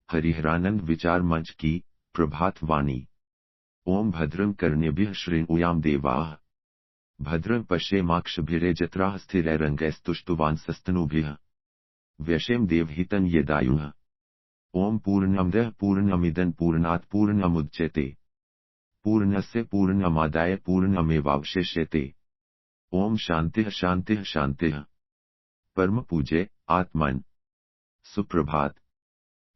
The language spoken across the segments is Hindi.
हरिहरानंद विचार मंच की प्रभात वाणी। ओम भद्रं कर्णेभ्यः शृणुयाम देवाः, भद्रं पश्येमाक्षभिर्यजत्राः स्थिरैरङ्गैस्तुष्टुवांसस्तनूभिः, व्यशेम देवहितं यदायुः। ओम पूर्णमदः पूर्णमिदं पूर्णात् पूर्णमुदच्यते, पूर्णस्य पूर्णमादाय पूर्णमेवावशिष्यते। ओम शांतिः शांतिः शांतिः। परम पूज्य आत्मन, सुप्रभात।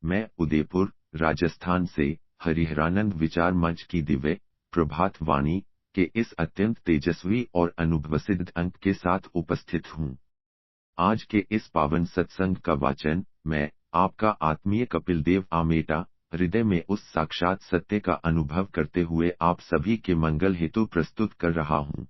मैं उदयपुर, राजस्थान से हरिहरानंद विचार मंच की दिव्य प्रभात वाणी के इस अत्यंत तेजस्वी और अनुभवसिद्ध अंक के साथ उपस्थित हूँ। आज के इस पावन सत्संग का वाचन मैं, आपका आत्मीय कपिल देव आमेटा, हृदय में उस साक्षात सत्य का अनुभव करते हुए आप सभी के मंगल हेतु प्रस्तुत कर रहा हूँ।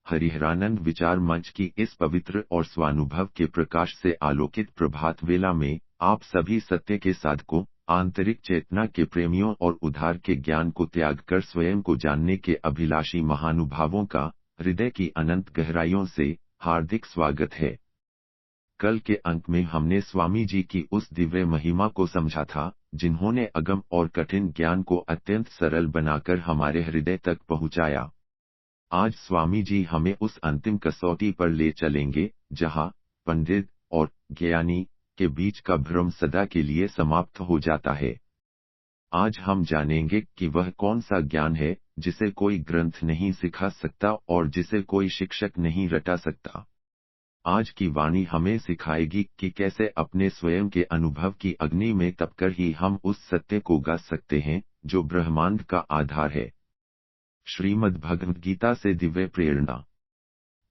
हरिहरानंद विचार मंच की इस पवित्र और स्वानुभव के प्रकाश से आलोकित प्रभात वेला में आप सभी सत्य के साधकों, आंतरिक चेतना के प्रेमियों और उद्धार के ज्ञान को त्याग कर स्वयं को जानने के अभिलाषी महानुभावों का हृदय की अनंत गहराइयों से हार्दिक स्वागत है। कल के अंक में हमने स्वामी जी की उस दिव्य महिमा को समझा था, जिन्होंने अगम और कठिन ज्ञान को अत्यंत सरल बनाकर हमारे हृदय तक पहुंचाया। आज स्वामी जी हमें उस अंतिम कसौटी पर ले चलेंगे, जहां पंडित और ज्ञानी के बीच का भ्रम सदा के लिए समाप्त हो जाता है। आज हम जानेंगे कि वह कौन सा ज्ञान है जिसे कोई ग्रंथ नहीं सिखा सकता और जिसे कोई शिक्षक नहीं रटा सकता। आज की वाणी हमें सिखाएगी कि कैसे अपने स्वयं के अनुभव की अग्नि में तपकर ही हम उस सत्य को गा सकते हैं जो ब्रह्मांड का आधार है। श्रीमद् भगवद गीता से दिव्य प्रेरणा।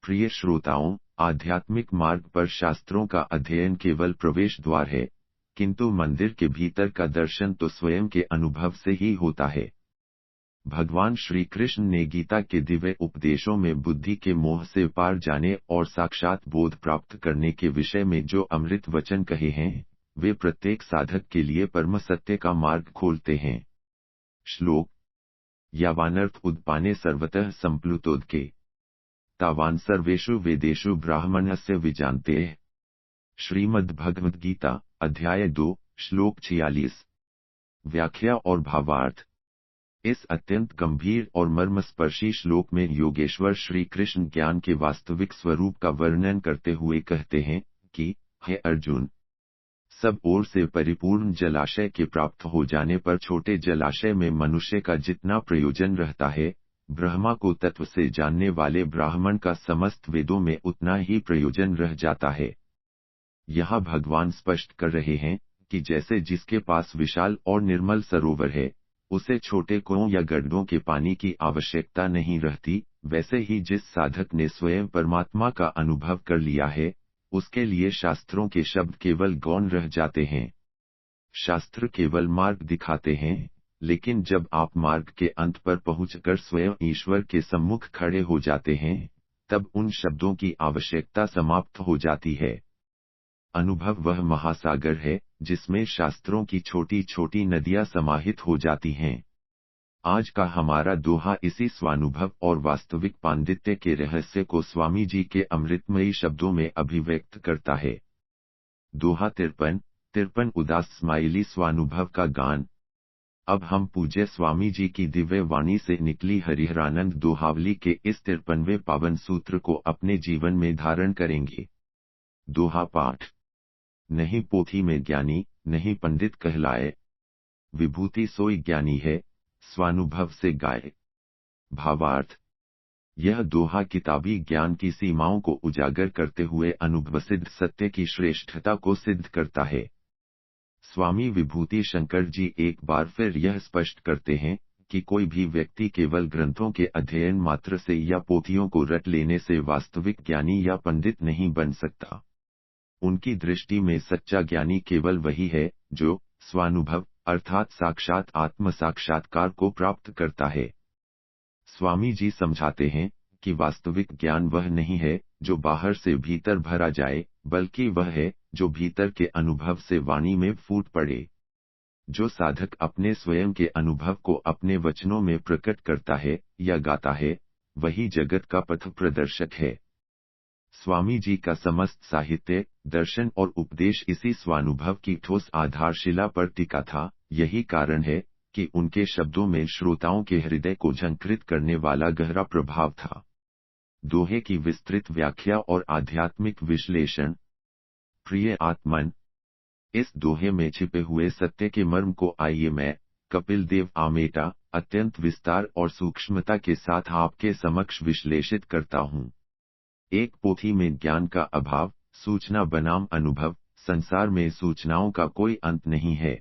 प्रिय श्रोताओं, आध्यात्मिक मार्ग पर शास्त्रों का अध्ययन केवल प्रवेश द्वार है, किंतु मंदिर के भीतर का दर्शन तो स्वयं के अनुभव से ही होता है। भगवान श्री कृष्ण ने गीता के दिव्य उपदेशों में बुद्धि के मोह से पार जाने और साक्षात बोध प्राप्त करने के विषय में जो अमृत वचन कहे हैं, वे प्रत्येक साधक के लिए परम सत्य का मार्ग खोलते हैं। श्लोक। यावानर्थ उद्पाने सर्वतः संप्लुतोदके, तावान सर्वेषु वेदेषु ब्राह्मणस्य विजानते। श्रीमद् भगवद गीता अध्याय 2 श्लोक 46। व्याख्या और भावार्थ। इस अत्यंत गंभीर और मर्मस्पर्शी श्लोक में योगेश्वर श्री कृष्ण ज्ञान के वास्तविक स्वरूप का वर्णन करते हुए कहते हैं कि हे अर्जुन, सब ओर से परिपूर्ण जलाशय के प्राप्त हो जाने पर छोटे जलाशय में मनुष्य का जितना प्रयोजन रहता है, ब्रह्मा को तत्व से जानने वाले ब्राह्मण का समस्त वेदों में उतना ही प्रयोजन रह जाता है। यहाँ भगवान स्पष्ट कर रहे हैं कि जैसे जिसके पास विशाल और निर्मल सरोवर है, उसे छोटे कुओं या गड्ढों के पानी की आवश्यकता नहीं रहती, वैसे ही जिस साधक ने स्वयं परमात्मा का अनुभव कर लिया है, उसके लिए शास्त्रों के शब्द केवल गौण रह जाते हैं। शास्त्र केवल मार्ग दिखाते हैं, लेकिन जब आप मार्ग के अंत पर पहुंचकर स्वयं ईश्वर के सम्मुख खड़े हो जाते हैं, तब उन शब्दों की आवश्यकता समाप्त हो जाती है। अनुभव वह महासागर है जिसमें शास्त्रों की छोटी छोटी नदियां समाहित हो जाती हैं। आज का हमारा दोहा इसी स्वानुभव और वास्तविक पांडित्य के रहस्य को स्वामी जी के अमृतमयी शब्दों में अभिव्यक्त करता है। दोहा 53 उदास स्माइली स्वानुभव का गान। अब हम पूज्य स्वामी जी की दिव्य वाणी से निकली हरिहरानंद दोहावली के इस 53वें पावन सूत्र को अपने जीवन में धारण करेंगे। दोहा पाठ। नहीं पोथी में ज्ञानी, नहीं पंडित कहलाए, विभूति सोई ज्ञानी है, स्वानुभव से गाए। भावार्थ। यह दोहा किताबी ज्ञान की सीमाओं को उजागर करते हुए अनुभवसिद्ध सत्य की श्रेष्ठता को सिद्ध करता है। स्वामी विभूति शंकर जी एक बार फिर यह स्पष्ट करते हैं कि कोई भी व्यक्ति केवल ग्रंथों के अध्ययन मात्र से या पोथियों को रट लेने से वास्तविक ज्ञानी या पंडित नहीं बन सकता। उनकी दृष्टि में सच्चा ज्ञानी केवल वही है जो स्वानुभव अर्थात साक्षात आत्म साक्षात्कार को प्राप्त करता है। स्वामी जी समझाते हैं कि वास्तविक ज्ञान वह नहीं है जो बाहर से भीतर भरा जाए, बल्कि वह है जो भीतर के अनुभव से वाणी में फूट पड़े। जो साधक अपने स्वयं के अनुभव को अपने वचनों में प्रकट करता है या गाता है, वही जगत का पथ प्रदर्शक है। स्वामी जी का समस्त साहित्य दर्शन और उपदेश इसी स्वानुभव की ठोस आधारशिला पर टिका था। यही कारण है कि उनके शब्दों में श्रोताओं के हृदय को झंकृत करने वाला गहरा प्रभाव था। दोहे की विस्तृत व्याख्या और आध्यात्मिक विश्लेषण। प्रिय आत्मन, इस दोहे में छिपे हुए सत्य के मर्म को आइए मैं, कपिल देव आमेटा, अत्यंत विस्तार और सूक्ष्मता के साथ आपके समक्ष विश्लेषित करता हूँ। एक पोथी में ज्ञान का अभाव, सूचना बनाम अनुभव। संसार में सूचनाओं का कोई अंत नहीं है।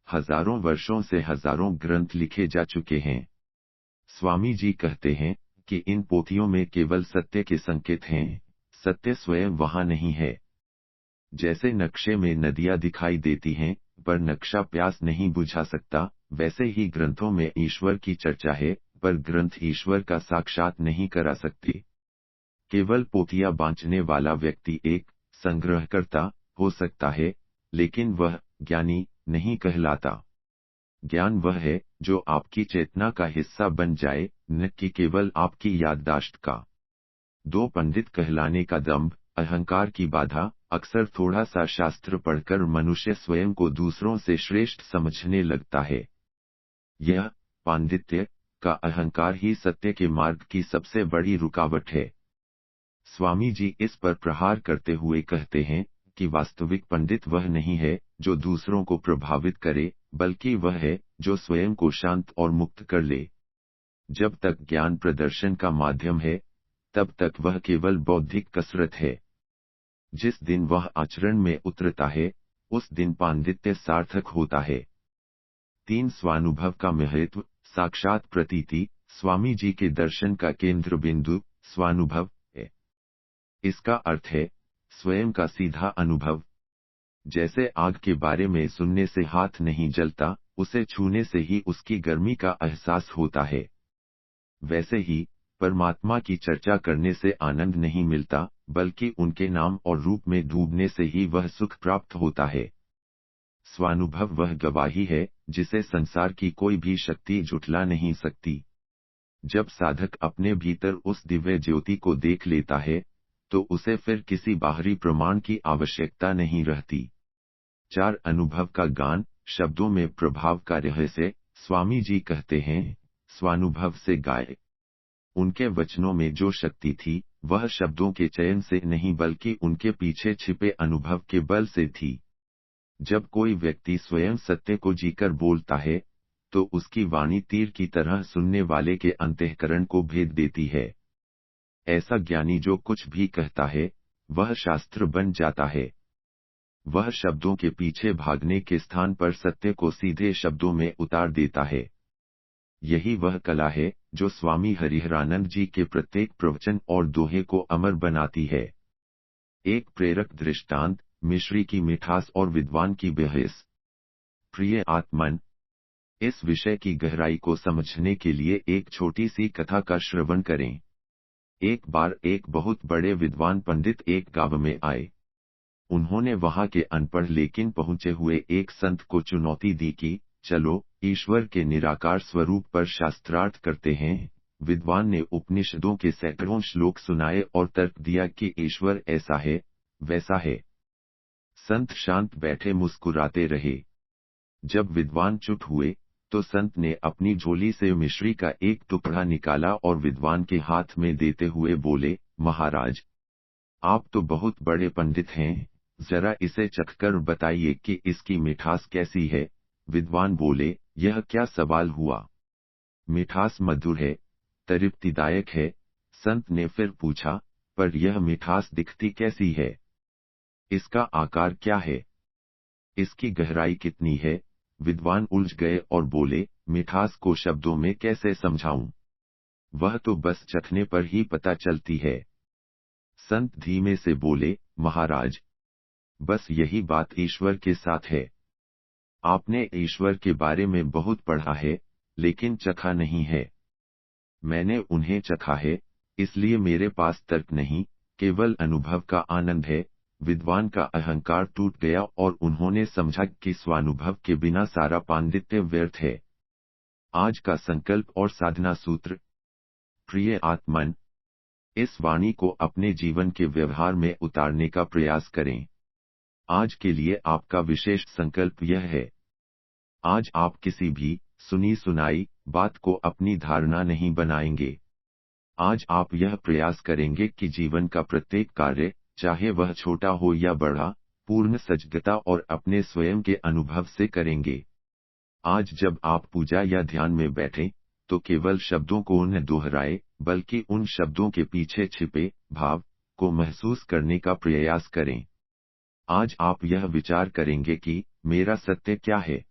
हजारों वर्षों से हजारों ग्रंथ लिखे जा चुके हैं। स्वामी जी कहते हैं कि इन पोथियों में केवल सत्य के संकेत हैं, सत्य स्वयं वहां नहीं है। जैसे नक्शे में नदियां दिखाई देती हैं, पर नक्शा प्यास नहीं बुझा सकता, वैसे ही ग्रंथों में ईश्वर की चर्चा है, पर ग्रंथ ईश्वर का साक्षात नहीं करा सकते। केवल पोथियां बांचने वाला व्यक्ति एक संग्रहकर्ता हो सकता है, लेकिन वह ज्ञानी नहीं कहलाता। ज्ञान वह है जो आपकी चेतना का हिस्सा बन जाए, न कि केवल आपकी याददाश्त का। दो पंडित कहलाने का दंभ, अहंकार की बाधा। अक्सर थोड़ा सा शास्त्र पढ़कर मनुष्य स्वयं को दूसरों से श्रेष्ठ समझने लगता है। यह पांडित्य का अहंकार ही सत्य के मार्ग की सबसे बड़ी रुकावट है। स्वामी जी इस पर प्रहार करते हुए कहते हैं कि वास्तविक पंडित वह नहीं है जो दूसरों को प्रभावित करे, बल्कि वह है जो स्वयं को शांत और मुक्त कर ले। जब तक ज्ञान प्रदर्शन का माध्यम है, तब तक वह केवल बौद्धिक कसरत है। जिस दिन वह आचरण में उतरता है, उस दिन पांडित्य सार्थक होता है। तीन स्वानुभव का महत्व। साक्षात प्रतीति। स्वामी जी के दर्शन का केंद्र बिंदु स्वानुभव है। इसका अर्थ है स्वयं का सीधा अनुभव। जैसे आग के बारे में सुनने से हाथ नहीं जलता, उसे छूने से ही उसकी गर्मी का एहसास होता है, वैसे ही परमात्मा की चर्चा करने से आनंद नहीं मिलता, बल्कि उनके नाम और रूप में डूबने से ही वह सुख प्राप्त होता है। स्वानुभव वह गवाही है जिसे संसार की कोई भी शक्ति झुठला नहीं सकती। जब साधक अपने भीतर उस दिव्य ज्योति को देख लेता है, तो उसे फिर किसी बाहरी प्रमाण की आवश्यकता नहीं रहती। चार अनुभव का गान, शब्दों में प्रभाव का रहस्य। स्वामी जी कहते हैं, स्वानुभव से गाए। उनके वचनों में जो शक्ति थी, वह शब्दों के चयन से नहीं बल्कि उनके पीछे छिपे अनुभव के बल से थी। जब कोई व्यक्ति स्वयं सत्य को जीकर बोलता है, तो उसकी वाणी तीर की तरह सुनने वाले के अंतःकरण को भेद देती है। ऐसा ज्ञानी जो कुछ भी कहता है, वह शास्त्र बन जाता है। वह शब्दों के पीछे भागने के स्थान पर सत्य को सीधे शब्दों में उतार देता है। यही वह कला है जो स्वामी हरिहरानंद जी के प्रत्येक प्रवचन और दोहे को अमर बनाती है। एक प्रेरक दृष्टांत, मिश्री की मिठास और विद्वान की बहस। प्रिय आत्मन, इस विषय की गहराई को समझने के लिए एक छोटी सी कथा का श्रवण करें। एक बार एक बहुत बड़े विद्वान पंडित एक गांव में आए। उन्होंने वहां के अनपढ़ लेकिन पहुंचे हुए एक संत को चुनौती दी कि चलो ईश्वर के निराकार स्वरूप पर शास्त्रार्थ करते हैं। विद्वान ने उपनिषदों के सैकड़ों श्लोक सुनाए और तर्क दिया कि ईश्वर ऐसा है, वैसा है। संत शांत बैठे मुस्कुराते रहे। जब विद्वान चुप हुए, तो संत ने अपनी झोली से मिश्री का एक टुकड़ा निकाला और विद्वान के हाथ में देते हुए बोले, महाराज, आप तो बहुत बड़े पंडित हैं, जरा इसे चखकर बताइए कि इसकी मिठास कैसी है। विद्वान बोले, यह क्या सवाल हुआ? मिठास मधुर है, तृप्तिदायक है। संत ने फिर पूछा, पर यह मिठास दिखती कैसी है? इसका आकार क्या है? इसकी गहराई कितनी है? विद्वान उलझ गए और बोले, मिठास को शब्दों में कैसे समझाऊं? वह तो बस चखने पर ही पता चलती है। संत धीमे से बोले, महाराज, बस यही बात ईश्वर के साथ है। आपने ईश्वर के बारे में बहुत पढ़ा है, लेकिन चखा नहीं है। मैंने उन्हें चखा है, इसलिए मेरे पास तर्क नहीं, केवल अनुभव का आनंद है। विद्वान का अहंकार टूट गया और उन्होंने समझा कि स्वानुभव के बिना सारा पांडित्य व्यर्थ है। आज का संकल्प और साधना सूत्र। प्रिय आत्मन, इस वाणी को अपने जीवन के व्यवहार में उतारने का प्रयास करें। आज के लिए आपका विशेष संकल्प यह है। आज आप किसी भी सुनी सुनाई बात को अपनी धारणा नहीं बनाएंगे। आज आप यह प्रयास करेंगे कि जीवन का प्रत्येक कार्य, चाहे वह छोटा हो या बड़ा, पूर्ण सजगता और अपने स्वयं के अनुभव से करेंगे। आज जब आप पूजा या ध्यान में बैठें, तो केवल शब्दों को न दोहराए, बल्कि उन शब्दों के पीछे छिपे भाव को महसूस करने का प्रयास करें। आज आप यह विचार करेंगे कि मेरा सत्य क्या है,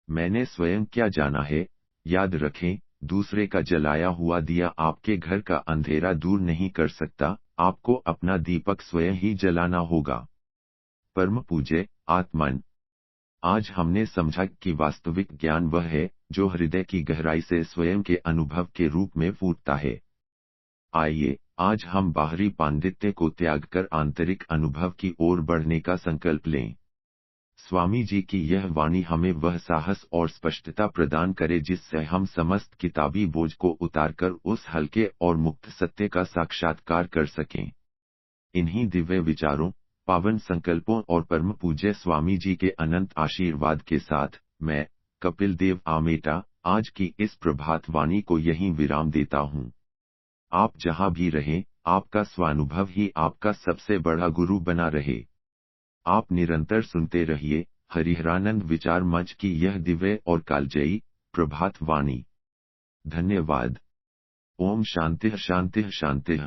मैंने स्वयं क्या जाना है। याद रखें, दूसरे का जलाया हुआ दिया आपके घर का अंधेरा दूर नहीं कर सकता, आपको अपना दीपक स्वयं ही जलाना होगा। परम पूज्य आत्मन, आज हमने समझा कि वास्तविक ज्ञान वह है जो हृदय की गहराई से स्वयं के अनुभव के रूप में फूटता है। आइए आज हम बाहरी पांडित्य को त्याग कर आंतरिक अनुभव की ओर बढ़ने का संकल्प लें। स्वामी जी की यह वाणी हमें वह साहस और स्पष्टता प्रदान करे जिससे हम समस्त किताबी बोझ को उतारकर उस हल्के और मुक्त सत्य का साक्षात्कार कर सकें। इन्हीं दिव्य विचारों, पावन संकल्पों और परम पूज्य स्वामी जी के अनंत आशीर्वाद के साथ मैं कपिल देव आमेटा आज की इस प्रभात वाणी को यहीं विराम देता हूँ। आप जहाँ भी रहें, आपका स्वानुभव ही आपका सबसे बड़ा गुरु बना रहे। आप निरंतर सुनते रहिए हरिहरानंद विचार मंच की यह दिव्य और कालजयी प्रभात वाणी। धन्यवाद। ओम शांति शांति शांति।